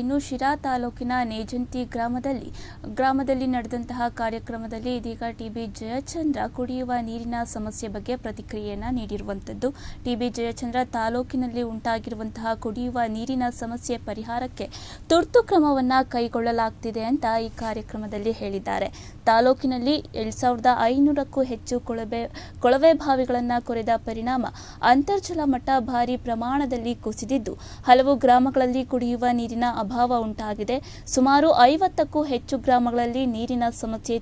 ಇನ್ನು ಶಿರಾ ತಾಲೂಕಿನ ನೇಜಂತಿ ಗ್ರಾಮದಲ್ಲಿ ನಡೆದಂತಹ ಕಾರ್ಯಕ್ರಮದಲ್ಲಿ ಇದೀಗ ಟಿಬಿ ಜಯಚಂದ್ರ ಕುಡಿಯುವ ನೀರಿನ ಸಮಸ್ಯೆ ಬಗ್ಗೆ ಪ್ರತಿಕ್ರಿಯೆಯನ್ನು ನೀಡಿರುವಂತದ್ದು. ಟಿಬಿ ಜಯಚಂದ್ರ ತಾಲೂಕಿನಲ್ಲಿ ಉಂಟಾಗಿರುವಂತಹ ಕುಡಿಯುವ ನೀರಿನ ಸಮಸ್ಯೆ ಪರಿಹಾರಕ್ಕೆ ತುರ್ತು ಕ್ರಮವನ್ನು ಕೈಗೊಳ್ಳಲಾಗುತ್ತಿದೆ ಅಂತ ಈ ಕಾರ್ಯಕ್ರಮದಲ್ಲಿ ಹೇಳಿದ್ದಾರೆ. ತಾಲೂಕಿನಲ್ಲಿ 7500ಕ್ಕೂ ಹೆಚ್ಚು ಕೊಳವೆ ಬಾವಿಗಳನ್ನು ಕೊರೆದ ಪರಿಣಾಮ ಅಂತರ್ಜಲ ಮಟ್ಟ ಭಾರಿ ಪ್ರಮಾಣದಲ್ಲಿ ಕುಸಿದಿದ್ದು ಹಲವು ಗ್ರಾಮಗಳಲ್ಲಿ ಕುಡಿಯುವ ನೀರಿನ ಅಭಾವ ಉಂಟಾಗಿದೆ. ಸುಮಾರು 50ಕ್ಕೂ ಹೆಚ್ಚು ಗ್ರಾಮಗಳಲ್ಲಿ ನೀರಿನ ಸಮಸ್ಯೆ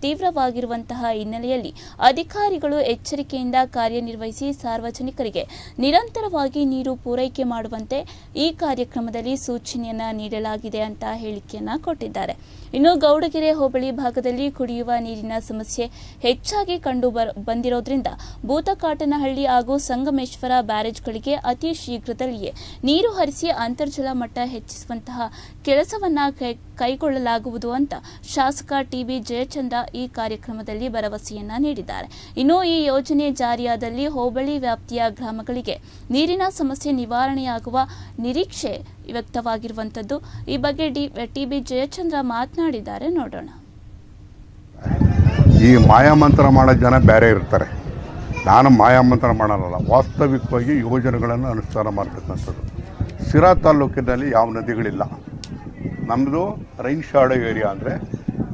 ತೀವ್ರವಾಗಿರುವಂತಹ ಹಿನ್ನೆಲೆಯಲ್ಲಿ ಅಧಿಕಾರಿಗಳು ಎಚ್ಚರಿಕೆಯಿಂದ ಕಾರ್ಯನಿರ್ವಹಿಸಿ ಸಾರ್ವಜನಿಕರಿಗೆ ನಿರಂತರವಾಗಿ ನೀರು ಪೂರೈಕೆ ಮಾಡುವಂತೆ ಈ ಕಾರ್ಯಕ್ರಮದಲ್ಲಿ ಸೂಚನೆಯನ್ನ ನೀಡಲಾಗಿದೆ ಅಂತ ಹೇಳಿಕೆಯನ್ನ ಕೊಟ್ಟಿದ್ದಾರೆ. ಇನ್ನು ಗೌಡಗೆರೆ ಹೋಬಳಿ ಭಾಗದಲ್ಲಿ ಕುಡಿಯುವ ನೀರಿನ ಸಮಸ್ಯೆ ಹೆಚ್ಚಾಗಿ ಕಂಡು ಬಂದಿರೋದ್ರಿಂದ ಭೂತಕಾಟನಹಳ್ಳಿ ಹಾಗೂ ಸಂಗಮೇಶ್ವರ ಬ್ಯಾರೇಜ್ಗಳಿಗೆ ಅತಿ ಶೀಘ್ರದಲ್ಲಿಯೇ ನೀರು ಹರಿಸಿ ಅಂತರ್ಜಲ ಮಟ್ಟ ಹೆಚ್ಚಿಸುವಂತಹ ಕೆಲಸವನ್ನ ಕೈಗೊಳ್ಳಲಾಗುವುದು ಅಂತ ಶಾಸಕ ಟಿಬಿ ಜಯಚಂದ್ರ ಈ ಕಾರ್ಯಕ್ರಮದಲ್ಲಿ ಭರವಸೆಯನ್ನ ನೀಡಿದ್ದಾರೆ. ಇನ್ನು ಈ ಯೋಜನೆ ಜಾರಿಯಾದಲ್ಲಿ ಹೋಬಳಿ ವ್ಯಾಪ್ತಿಯ ಗ್ರಾಮಗಳಿಗೆ ನೀರಿನ ಸಮಸ್ಯೆ ನಿವಾರಣೆಯಾಗುವ ನಿರೀಕ್ಷೆ ವ್ಯಕ್ತವಾಗಿರುವಂತದ್ದು. ಈ ಬಗ್ಗೆ ಟಿಬಿ ಜಯಚಂದ್ರ ಮಾತನಾಡಿದ್ದಾರೆ, ನೋಡೋಣ. ಈ ಮಾಯಾಮಂತ್ರ ಮಾಡೋ ಜನ ಬೇರೆ ಇರ್ತಾರೆ. ನಾನು ಮಾಯಾಮಂತ್ರ ಮಾಡಲ್ಲ, ವಾಸ್ತವಿಕವಾಗಿ ಯೋಜನೆಗಳನ್ನು ಅನುಷ್ಠಾನ ಮಾಡ್ತಕ್ಕಂಥದ್ದು. ಶಿರಾ ತಾಲೂಕಿನಲ್ಲಿ ಯಾವ ನದಿಗಳಿಲ್ಲ. ನಮ್ಮದು ರೈನ್ ಶಾಡೋ ಏರಿಯಾ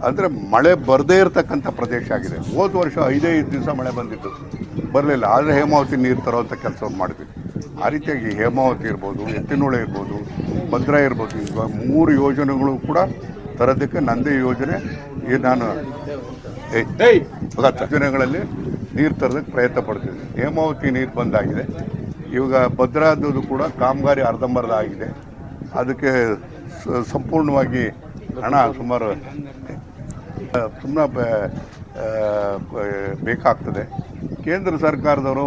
ಅಂದರೆ ಮಳೆ ಬರದೇ ಇರತಕ್ಕಂಥ ಪ್ರದೇಶ ಆಗಿದೆ. ಹೋದ ವರ್ಷ 5 ದಿವಸ ಮಳೆ ಬರಲಿಲ್ಲ, ಆದರೆ ಹೇಮಾವತಿ ನೀರು ತರೋವಂಥ ಕೆಲಸವನ್ನು ಮಾಡಿದ್ವಿ. ಆ ರೀತಿಯಾಗಿ ಹೇಮಾವತಿ ಇರ್ಬೋದು, ಎತ್ತಿನಹೊಳೆ ಇರ್ಬೋದು, ಭದ್ರಾ ಇರ್ಬೋದು, ಈಗ 3 ಯೋಜನೆಗಳು ಕೂಡ ತರೋದಕ್ಕೆ ನಂದೇ ಯೋಜನೆ ನಾನು ಯೋಜನೆಗಳಲ್ಲಿ ನೀರು ತರೋದಕ್ಕೆ ಪ್ರಯತ್ನ ಪಡ್ತಿದ್ವಿ. ಹೇಮಾವತಿ ನೀರು ಬಂದಾಗಿದೆ. ಇವಾಗ ಭದ್ರಾದ್ದು ಕೂಡ ಕಾಮಗಾರಿ ಅರ್ಧಂಬರ್ಧ ಆಗಿದೆ. ಅದಕ್ಕೆ ಸಂಪೂರ್ಣವಾಗಿ ಹಣ ಸುಮ್ಮನೆ ಬೇಕಾಗ್ತದೆ. ಕೇಂದ್ರ ಸರ್ಕಾರದವರು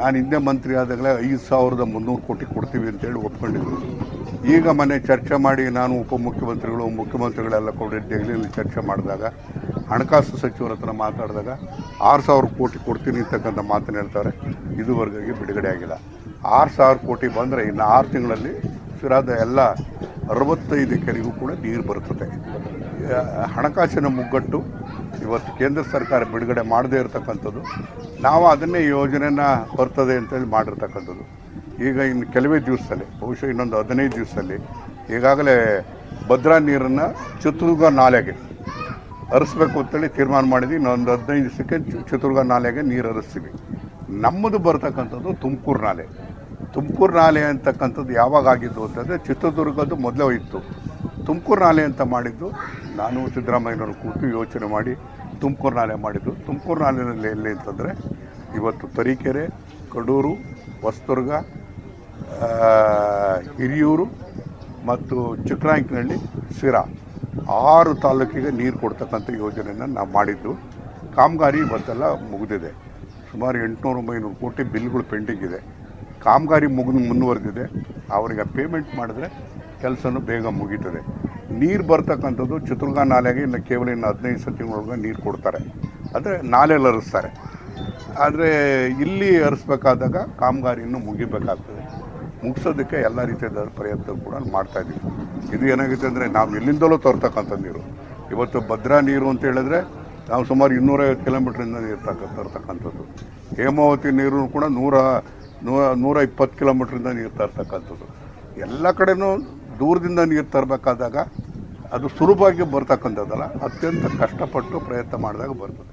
ನಾನು ಹಿಂದೆ ಮಂತ್ರಿ ಆದಾಗಲೇ 5300 ಕೋಟಿ ಕೊಡ್ತೀವಿ ಅಂತೇಳಿ ಒಪ್ಕೊಂಡಿದ್ರು. ಈಗ ಮೊನ್ನೆ ಚರ್ಚೆ ಮಾಡಿ ನಾನು ಉಪಮುಖ್ಯಮಂತ್ರಿಗಳು ಮುಖ್ಯಮಂತ್ರಿಗಳೆಲ್ಲ ಕೂಡ ದೆಹಲಿಯಲ್ಲಿ ಚರ್ಚೆ ಮಾಡಿದಾಗ ಹಣಕಾಸು ಸಚಿವರ ಹತ್ರ ಮಾತಾಡಿದಾಗ 6000 ಕೋಟಿ ಕೊಡ್ತೀನಿ ಅಂತಕ್ಕಂಥ ಮಾತನ್ನು ಹೇಳ್ತಾರೆ. ಇದುವರೆಗೆ ಬಿಡುಗಡೆ ಆಗಿಲ್ಲ. 6000 ಕೋಟಿ ಬಂದರೆ ಇನ್ನು 6 ತಿಂಗಳಲ್ಲಿ ಶಿರಾದ ಎಲ್ಲ 65 ಕೆರೆಗೂ ಕೂಡ ನೀರು ಬರುತ್ತದೆ. ಹಣಕಾಸಿನ ಮುಗ್ಗಟ್ಟು ಇವತ್ತು ಕೇಂದ್ರ ಸರ್ಕಾರ ಬಿಡುಗಡೆ ಮಾಡದೇ ಇರತಕ್ಕಂಥದ್ದು. ನಾವು ಅದನ್ನೇ ಯೋಜನೆನ ಬರ್ತದೆ ಅಂತೇಳಿ ಮಾಡಿರ್ತಕ್ಕಂಥದ್ದು. ಈಗ ಇನ್ನು ಕೆಲವೇ ದಿವಸದಲ್ಲಿ, ಬಹುಶಃ ಇನ್ನೊಂದು 15 ದಿವಸದಲ್ಲಿ ಈಗಾಗಲೇ ಭದ್ರಾ ನೀರನ್ನು ಚಿತ್ರದುರ್ಗ ನಾಲೆಗೆ ಹರಿಸ್ಬೇಕು ಅಂತೇಳಿ ತೀರ್ಮಾನ ಮಾಡಿದ್ವಿ. ಇನ್ನೊಂದು 15 ದಿವಸಕ್ಕೆ ಚಿತ್ರದುರ್ಗ ನಾಲೆಗೆ ನೀರು ಹರಿಸ್ತೀವಿ. ನಮ್ಮದು ಬರ್ತಕ್ಕಂಥದ್ದು ತುಮಕೂರು ನಾಲೆ ಅಂತಕ್ಕಂಥದ್ದು ಯಾವಾಗ ಆಗಿದ್ದು ಅಂತಂದರೆ ಚಿತ್ರದುರ್ಗದ್ದು ಮೊದಲೇ ಇತ್ತು. ತುಮಕೂರು ನಾಲೆ ಅಂತ ಮಾಡಿದ್ದು ನಾನು ಸಿದ್ದರಾಮಯ್ಯನವರು ಕೂತು ಯೋಚನೆ ಮಾಡಿ ತುಮಕೂರು ನಾಲೆ ಮಾಡಿದ್ದು. ತುಮಕೂರು ನಾಲೆಯಲ್ಲಿ ಎಲ್ಲಿ ಅಂತಂದರೆ ಇವತ್ತು ತರೀಕೆರೆ, ಕಡೂರು, ಹೊಸದುರ್ಗ, ಹಿರಿಯೂರು ಮತ್ತು ಚಿಕ್ಕನಾಯಕನಹಳ್ಳಿ, ಶಿರಾ 6 ತಾಲೂಕಿಗೆ ನೀರು ಕೊಡ್ತಕ್ಕಂಥ ಯೋಜನೆಯನ್ನು ನಾವು ಮಾಡಿದ್ದು. ಕಾಮಗಾರಿ ಇವತ್ತೆಲ್ಲ ಮುಗಿದಿದೆ. ಸುಮಾರು 800-900 ಕೋಟಿ ಬಿಲ್ಗಳು ಪೆಂಡಿಂಗ್ ಇದೆ. ಕಾಮಗಾರಿ ಮುಂದುವರೆದಿದೆ. ಅವರಿಗೆ ಪೇಮೆಂಟ್ ಮಾಡಿದ್ರೆ ಕೆಲಸನೂ ಬೇಗ ಮುಗೀತದೆ. ನೀರು ಬರ್ತಕ್ಕಂಥದ್ದು ಚಿತ್ರದುರ್ಗ ನಾಲೆಗೆ ಇನ್ನು ಕೇವಲ 15 ತಿಂಗಳೊಳಗೆ ನೀರು ಕೊಡ್ತಾರೆ. ಅಂದರೆ ನಾಲೆಯಲ್ಲಿ ಹರಿಸ್ತಾರೆ. ಆದರೆ ಇಲ್ಲಿ ಹರಿಸ್ಬೇಕಾದಾಗ ಕಾಮಗಾರಿ ಇನ್ನೂ ಮುಗಿಬೇಕಾಗ್ತದೆ. ಮುಗಿಸೋದಕ್ಕೆ ಎಲ್ಲ ರೀತಿಯಾದ ಪ್ರಯತ್ನ ಕೂಡ ಮಾಡ್ತಾಯಿದ್ದೀವಿ. ಇದು ಏನಾಗುತ್ತೆ ಅಂದರೆ ನಾವು ಎಲ್ಲಿಂದಲೂ ತರ್ತಕ್ಕಂಥ ನೀರು. ಇವತ್ತು ಭದ್ರಾ ನೀರು ಅಂತ ಹೇಳಿದ್ರೆ ನಾವು ಸುಮಾರು 250 ಕಿಲೋಮೀಟ್ರಿಂದ ನೀರು ತರ್ತಕ್ಕಂಥದ್ದು. ಹೇಮಾವತಿ ನೀರು ಕೂಡ 120 ಕಿಲೋಮೀಟ್ರಿಂದ ನೀರು ತರ್ತಕ್ಕಂಥದ್ದು. ಎಲ್ಲ ಕಡೆಯೂ ದೂರದಿಂದ ನೀರು ತರಬೇಕಾದಾಗ ಅದು ಸುಲಭವಾಗಿ ಬರ್ತಕ್ಕಂಥದ್ದಲ್ಲ, ಅತ್ಯಂತ ಕಷ್ಟಪಟ್ಟು ಪ್ರಯತ್ನ ಮಾಡಿದಾಗ ಬರ್ತದೆ.